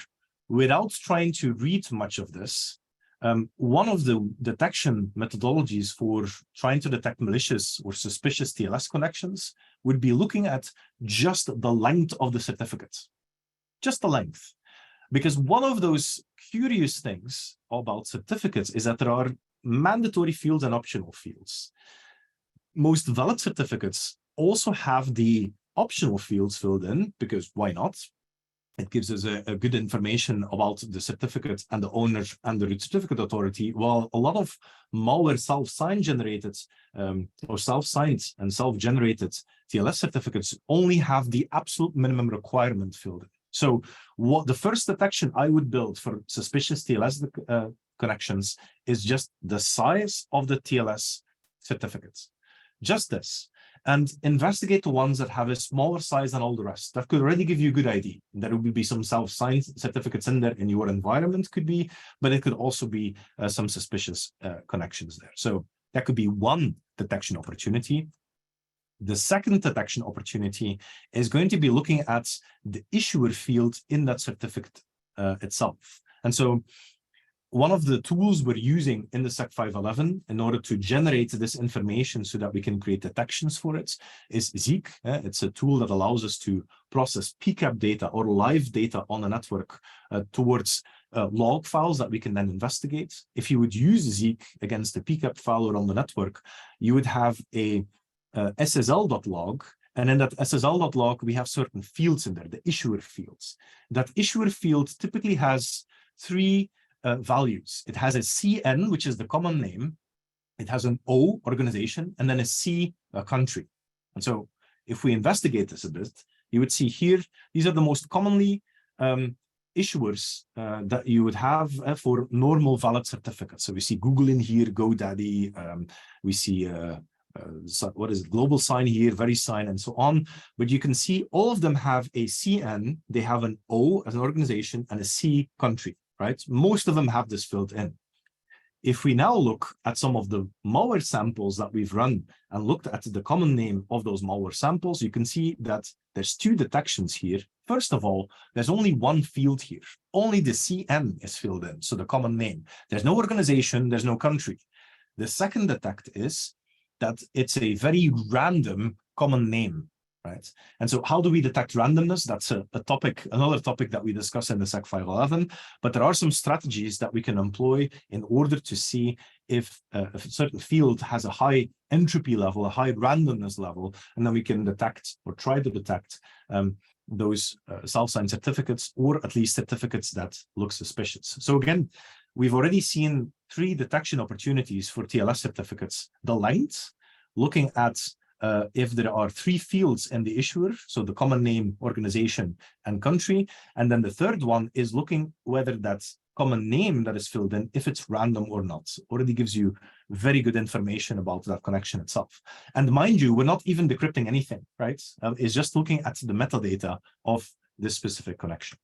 without trying to read much of this, One of the detection methodologies for trying to detect malicious or suspicious TLS connections would be looking at just the length of the certificate, just the length. Because one of those curious things about certificates is that there are mandatory fields and optional fields. Most valid certificates also have the optional fields filled in, because why not? It gives us a good information about the certificate and the owner and the root certificate authority, while a lot of malware self-signed generated or self-signed and self-generated TLS certificates only have the absolute minimum requirement filled in. So what the first detection I would build for suspicious TLS connections is just the size of the TLS certificates, just this. And investigate the ones that have a smaller size than all the rest. That could already give you a good idea. There will be some self-signed certificates in there in your environment, could be, but it could also be some suspicious connections there. So that could be one detection opportunity. The second detection opportunity is going to be looking at the issuer field in that certificate itself. And so one of the tools we're using in the SEC 511 in order to generate this information so that we can create detections for it is Zeek. It's a tool that allows us to process PCAP data or live data on a network towards log files that we can then investigate. If you would use Zeek against a PCAP file or on the network, you would have a SSL.log. And in that SSL.log, we have certain fields in there, the issuer fields. That issuer field typically has three values. It has a CN, which is the common name. It has an O, organization, and then a C, country. And so if we investigate this a bit, you would see here, these are the most commonly issuers that you would have for normal valid certificates. So we see Google in here, GoDaddy, we see what is it, Global Sign here, VeriSign, and so on. But you can see all of them have a CN, they have an O as an organization, and a C, country. Right? Most of them have this filled in. If we now look at some of the malware samples that we've run and looked at the common name of those malware samples, you can see that there's two detections here. First of all, there's only one field here. Only the CN is filled in, so the common name. There's no organization, there's no country. The second detect is that it's a very random common name. Right. And so how do we detect randomness? That's another topic that we discuss in the SEC 511, but there are some strategies that we can employ in order to see if a certain field has a high entropy level, a high randomness level, and then we can detect or try to detect those self-signed certificates, or at least certificates that look suspicious. So again, we've already seen three detection opportunities for TLS certificates. The length, looking at if there are three fields in the issuer, so the common name, organization, and country. And then the third one is looking whether that common name that is filled in, if it's random or not. Already gives you very good information about that connection itself. And mind you, we're not even decrypting anything, right? It's just looking at the metadata of this specific connection.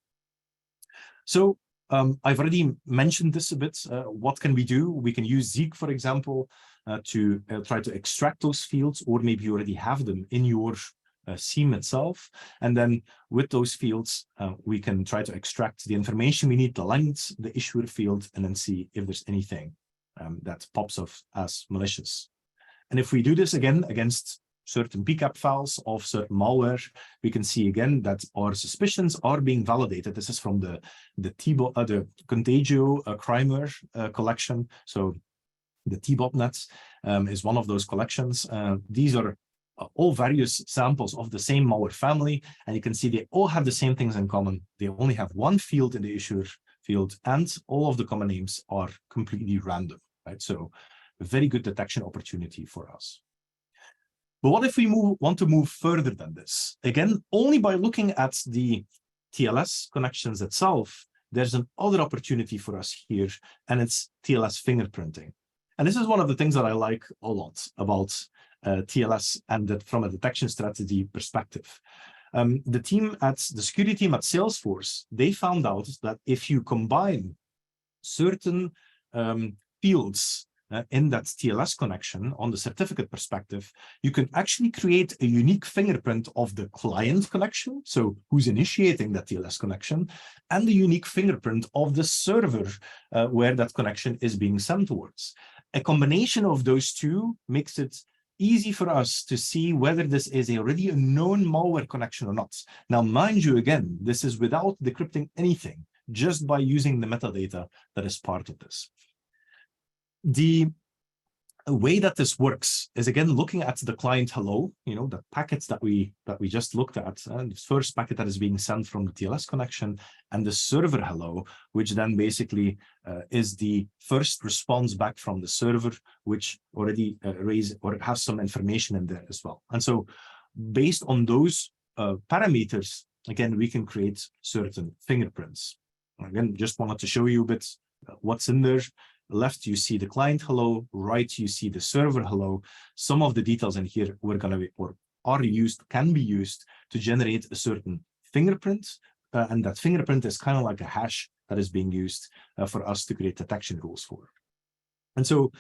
So I've already mentioned this a bit. What can we do? We can use Zeek, for example, to try to extract those fields, or maybe you already have them in your SIEM itself. And then with those fields, we can try to extract the information we need, the length, the issuer field, and then see if there's anything that pops up as malicious. And if we do this again against certain PCAP files of certain malware, we can see again that our suspicions are being validated. This is from the Contagio crimeware collection. So the T-botnet is one of those collections. These are all various samples of the same malware family, and you can see they all have the same things in common. They only have one field in the issuer field, and all of the common names are completely random, right? So a very good detection opportunity for us. But what if we want to move further than this? Again, only by looking at the TLS connections itself, there's another opportunity for us here, and it's TLS fingerprinting. And this is one of the things that I like a lot about TLS, and that from a detection strategy perspective. The security team at Salesforce, they found out that if you combine certain fields in that TLS connection on the certificate perspective, you can actually create a unique fingerprint of the client connection, so who's initiating that TLS connection, and the unique fingerprint of the server where that connection is being sent towards. A combination of those two makes it easy for us to see whether this is already a known malware connection or not. Now, mind you, again, this is without decrypting anything, just by using the metadata that is part of this. The way that this works is, again, looking at the client hello, the packets that we just looked at, and the first packet that is being sent from the TLS connection, and the server hello, which then basically is the first response back from the server, which already has some information in there as well. And so based on those parameters, again, we can create certain fingerprints. Again, just wanted to show you a bit what's in there. Left, you see the client hello. Right, you see the server hello. Some of the details in here can be used to generate a certain fingerprint, and that fingerprint is kind of like a hash that is being used for us to create detection rules for. And so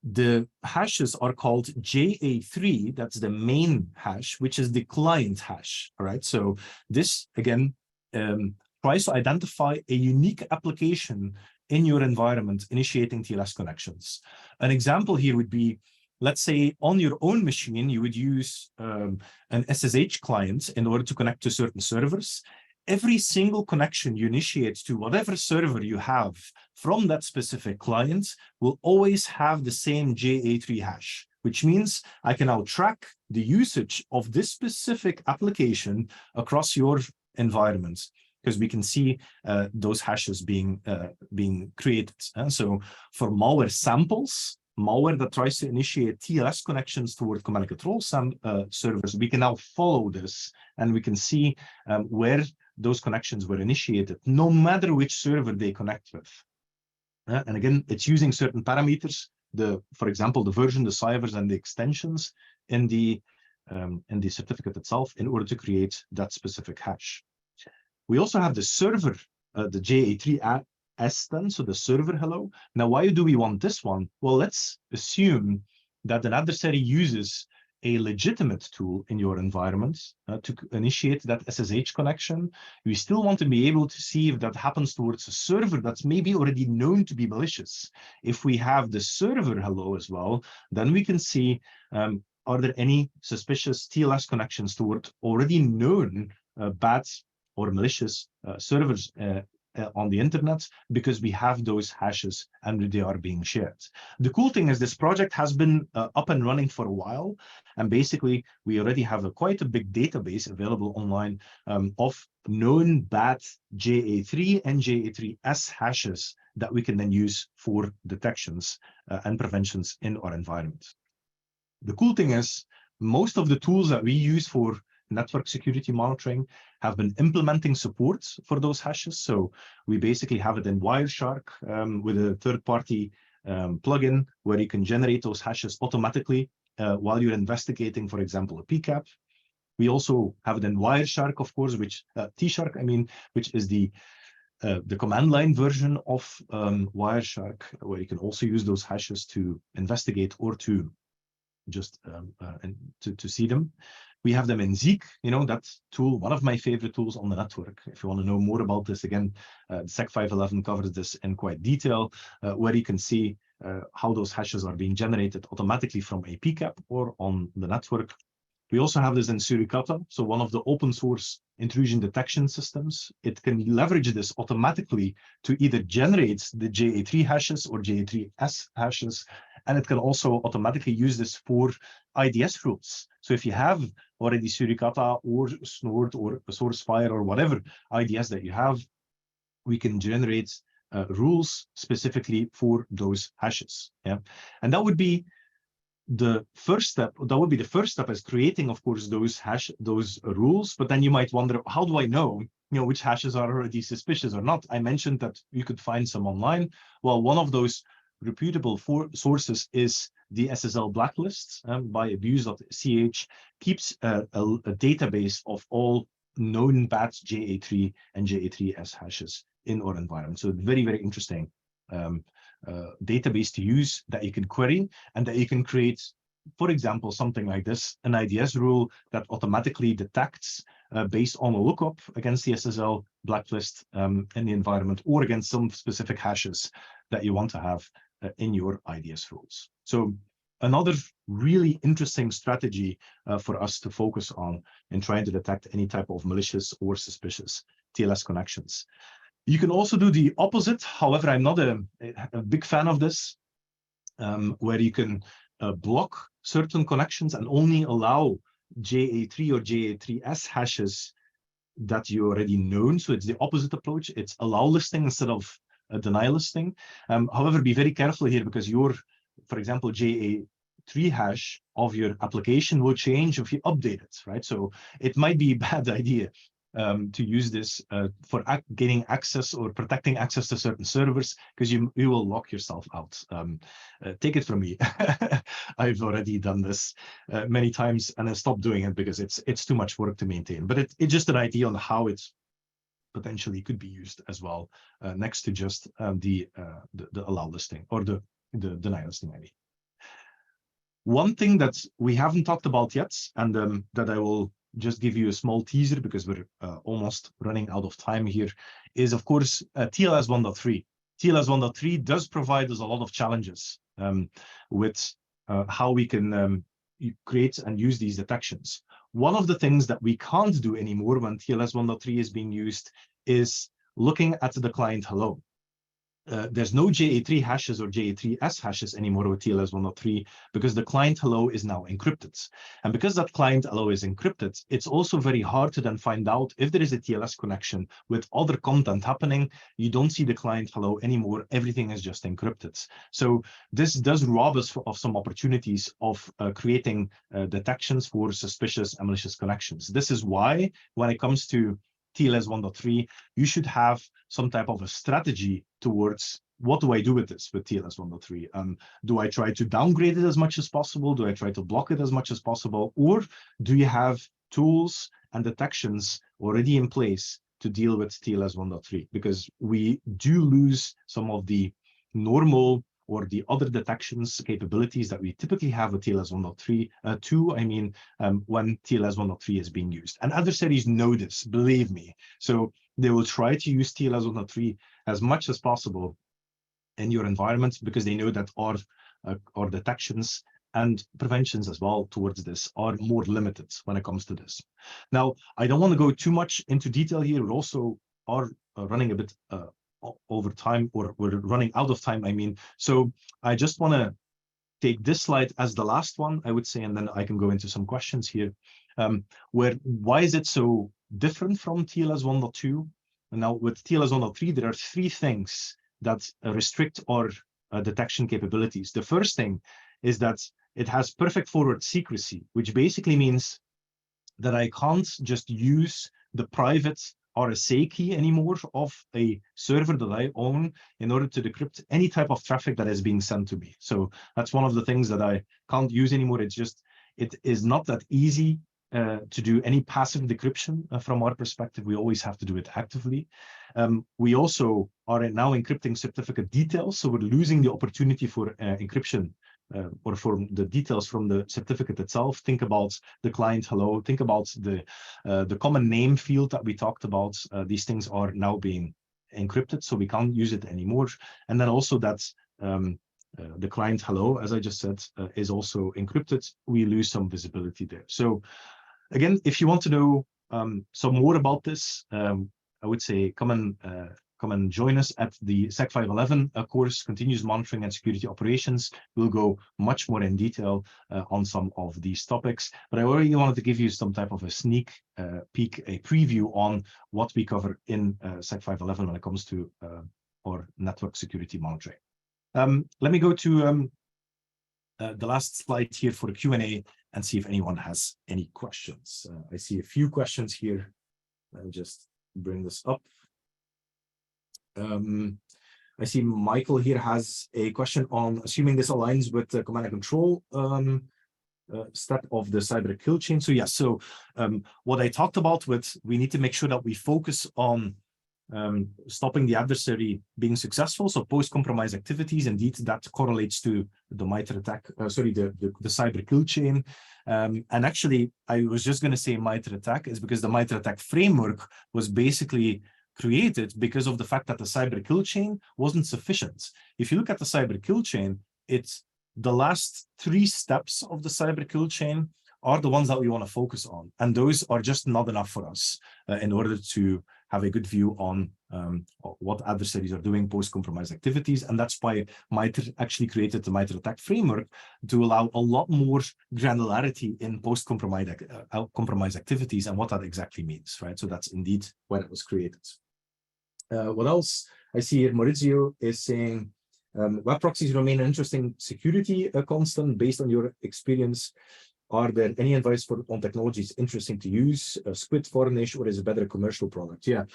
the hashes are called JA3. That's the main hash, which is the client hash. All right. So this again tries to identify a unique application in your environment initiating TLS connections. An example here would be, let's say on your own machine, you would use an SSH client in order to connect to certain servers. Every single connection you initiate to whatever server you have from that specific client will always have the same JA3 hash, which means I can now track the usage of this specific application across your environment, because we can see those hashes being created. And so for malware samples, malware that tries to initiate TLS connections toward command and control servers, we can now follow this, and we can see where those connections were initiated, no matter which server they connect with. And again, it's using certain parameters, for example, the version, the ciphers, and the extensions in the certificate itself in order to create that specific hash. We also have the server, the JA3S then, so the server hello. Now, why do we want this one? Well, let's assume that an adversary uses a legitimate tool in your environment to initiate that SSH connection. We still want to be able to see if that happens towards a server that's maybe already known to be malicious. If we have the server hello as well, then we can see, are there any suspicious TLS connections toward already known bad or malicious servers on the internet, because we have those hashes and they are being shared. The cool thing is this project has been up and running for a while, and basically we already have quite a big database available online of known bad JA3 and JA3S hashes that we can then use for detections and preventions in our environment. The cool thing is most of the tools that we use for network security monitoring have been implementing support for those hashes. So we basically have it in Wireshark with a third-party plugin where you can generate those hashes automatically while you're investigating, for example, a PCAP. We also have it in Wireshark, of course, which T-Shark, which is the command line version of Wireshark, where you can also use those hashes to investigate or to just to see them. We have them in Zeek, that tool, one of my favorite tools on the network. If you want to know more about this, again, SEC 511 covers this in quite detail, where you can see how those hashes are being generated automatically from a PCAP or on the network. We also have this in Suricata, so one of the open source intrusion detection systems. It can leverage this automatically to either generate the JA3 hashes or JA3S hashes, and it can also automatically use this for IDS rules. So if you have already Suricata or Snort or SourceFire or whatever IDS that you have, we can generate rules specifically for those hashes. Yeah, and that would be the first step. That would be the first step, is creating, of course, those rules. But then you might wonder, how do I know, which hashes are already suspicious or not? I mentioned that you could find some online. Well, one of those reputable sources is the SSL blacklists by abuse.ch, keeps a database of all known bad JA3 and JA3S hashes in our environment. So very, very interesting database to use that you can query and that you can create, for example, something like this, an IDS rule that automatically detects based on a lookup against the SSL blacklist in the environment or against some specific hashes that you want to have in your IDS rules. So another really interesting strategy for us to focus on in trying to detect any type of malicious or suspicious TLS connections. You can also do the opposite. However, I'm not a big fan of this, where you can block certain connections and only allow JA3 or JA3S hashes that you already know. So it's the opposite approach. It's allow listing instead of deny listing. However, be very careful here because your, for example, JA3 hash of your application will change if you update it, right? So it might be a bad idea to use this for gaining access or protecting access to certain servers, because you will lock yourself out. Take it from me. I've already done this many times and I stopped doing it because it's too much work to maintain. But it's just an idea on how it potentially could be used as well, next to just the allow listing or the deny listing, I mean. One thing that we haven't talked about yet, and that I will just give you a small teaser because we're almost running out of time here, is of course TLS 1.3. TLS 1.3 does provide us a lot of challenges with how we can create and use these detections. One of the things that we can't do anymore when TLS 1.3 is being used is looking at the client hello. There's no JA3 hashes or JA3S hashes anymore with TLS 1.3 because the client hello is now encrypted. And because that client hello is encrypted, it's also very hard to then find out if there is a TLS connection with other content happening. You don't see the client hello anymore. Everything is just encrypted. So this does rob us of some opportunities of creating detections for suspicious and malicious connections. This is why when it comes to TLS 1.3, you should have some type of a strategy towards what do I do with this with TLS 1.3? Do I try to downgrade it as much as possible? Do I try to block it as much as possible? Or do you have tools and detections already in place to deal with TLS 1.3? Because we do lose some of the normal or the other detections capabilities that we typically have with TLS 1.3, when TLS 1.3 is being used. And adversaries know this, believe me. So they will try to use TLS 1.3 as much as possible in your environment because they know that our detections and preventions as well towards this are more limited when it comes to this. Now, I don't want to go too much into detail here. We also are running a bit over time, or we're running out of time, So I just want to take this slide as the last one, I would say, and then I can go into some questions here. Why is it so different from TLS 1.2? And now with TLS 1.3, there are three things that restrict our detection capabilities. The first thing is that it has perfect forward secrecy, which basically means that I can't just use the private RSA key anymore of a server that I own in order to decrypt any type of traffic that is being sent to me. So that's one of the things that I can't use anymore. It is not that easy to do any passive decryption from our perspective. We always have to do it actively. We also are now encrypting certificate details, so we're losing the opportunity for encryption or for the details from the certificate itself. Think about the client hello, think about the common name field that we talked about. These things are now being encrypted, so we can't use it anymore. And then also that the client hello, as I just said, is also encrypted. We lose some visibility there. So again, if you want to know some more about this, I would say come and join us at the SEC 511 course, Continuous Monitoring and Security Operations. We'll go much more in detail on some of these topics, but I already wanted to give you some type of a sneak peek, a preview on what we cover in SEC 511 when it comes to our network security monitoring. Let me go to the last slide here for the Q&A and see if anyone has any questions. I see a few questions here. I'll just bring this up. I see Michael here has a question on assuming this aligns with the command and control step of the cyber kill chain. So yes, so what I talked about with, we need to make sure that we focus on stopping the adversary being successful. So post-compromise activities, indeed, that correlates to the MITRE attack, the cyber kill chain. And actually, I was just going to say MITRE attack is because the MITRE attack framework was basically created because of the fact that the cyber kill chain wasn't sufficient. If you look at the cyber kill chain, it's the last 3 steps of the cyber kill chain are the ones that we want to focus on. And those are just not enough for us in order to have a good view on what adversaries are doing post-compromise activities. And that's why MITRE actually created the MITRE attack framework to allow a lot more granularity in post-compromise activities and what that exactly means, right? So that's indeed when it was created. What else? I see here Maurizio is saying, web proxies remain an interesting security constant based on your experience. Are there any advice on technologies interesting to use, Squid, Fornish, or is it better a commercial product? Yeah.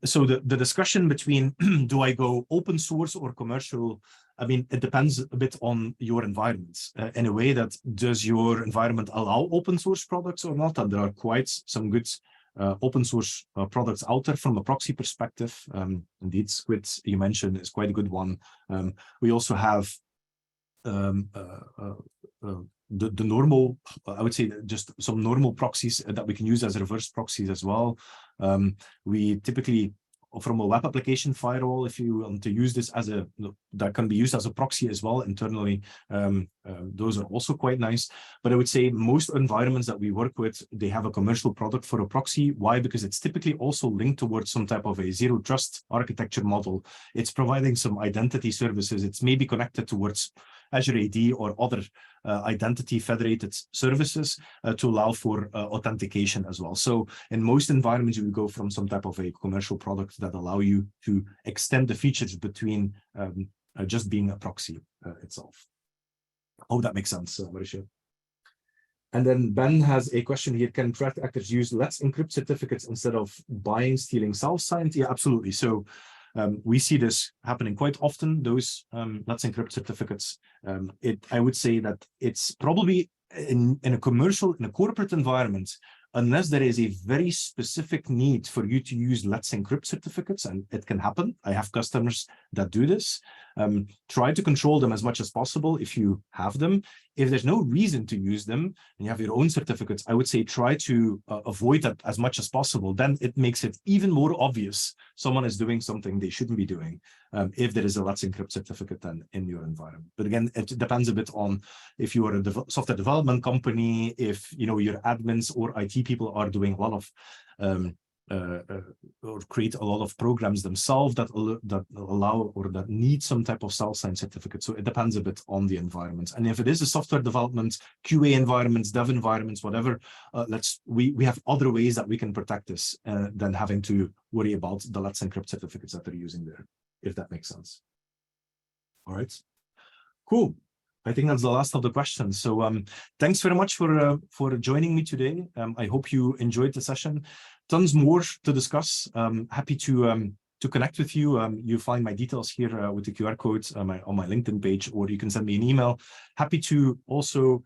So the discussion between do I go open source or commercial, I mean, it depends a bit on your environment. In a way that does your environment allow open source products or not? And there are quite some good open source products out there from a proxy perspective. Indeed, Squid, you mentioned, is quite a good one. We also have the normal, I would say, just some normal proxies that we can use as reverse proxies as well. We typically, from a web application firewall, if you want to use this as that can be used as a proxy as well internally, those are also quite nice. But I would say most environments that we work with, they have a commercial product for a proxy. Why? Because it's typically also linked towards some type of a zero trust architecture model. It's providing some identity services. It's maybe connected towards Azure AD or other identity federated services to allow for authentication as well. So in most environments, you would go from some type of a commercial product that allow you to extend the features between just being a proxy itself. I hope that makes sense, Mauricio. And then Ben has a question here. Can threat actors use Let's Encrypt certificates instead of buying, stealing self-signed? Yeah, absolutely. So we see this happening quite often, those Let's Encrypt certificates. I would say that it's probably in a corporate environment, unless there is a very specific need for you to use Let's Encrypt certificates, and it can happen. I have customers that do this. Try to control them as much as possible if you have them. If there's no reason to use them and you have your own certificates, I would say try to avoid that as much as possible. Then it makes it even more obvious someone is doing something they shouldn't be doing if there is a Let's Encrypt certificate then in your environment. But again, it depends a bit on if you are a software development company, if your admins or IT people are doing a lot of or create a lot of programs themselves that allow or that need some type of self-signed certificate. So it depends a bit on the environment. And if it is a software development, QA environments, dev environments, whatever, we have other ways that we can protect this than having to worry about the Let's Encrypt certificates that they're using there, if that makes sense. All right, cool. I think that's the last of the questions. So thanks very much for joining me today. I hope you enjoyed the session. Tons more to discuss. Happy to connect with you. You find my details here with the QR codes on my LinkedIn page, or you can send me an email. Happy to also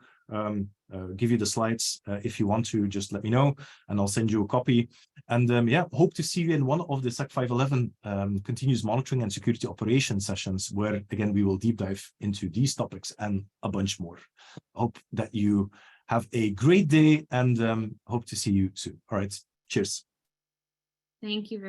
give you the slides if you want to. Just let me know, and I'll send you a copy. And yeah, hope to see you in one of the SEC 511 continuous monitoring and security operations sessions, where again we will deep dive into these topics and a bunch more. Hope that you have a great day, and hope to see you soon. All right, cheers. Thank you very much.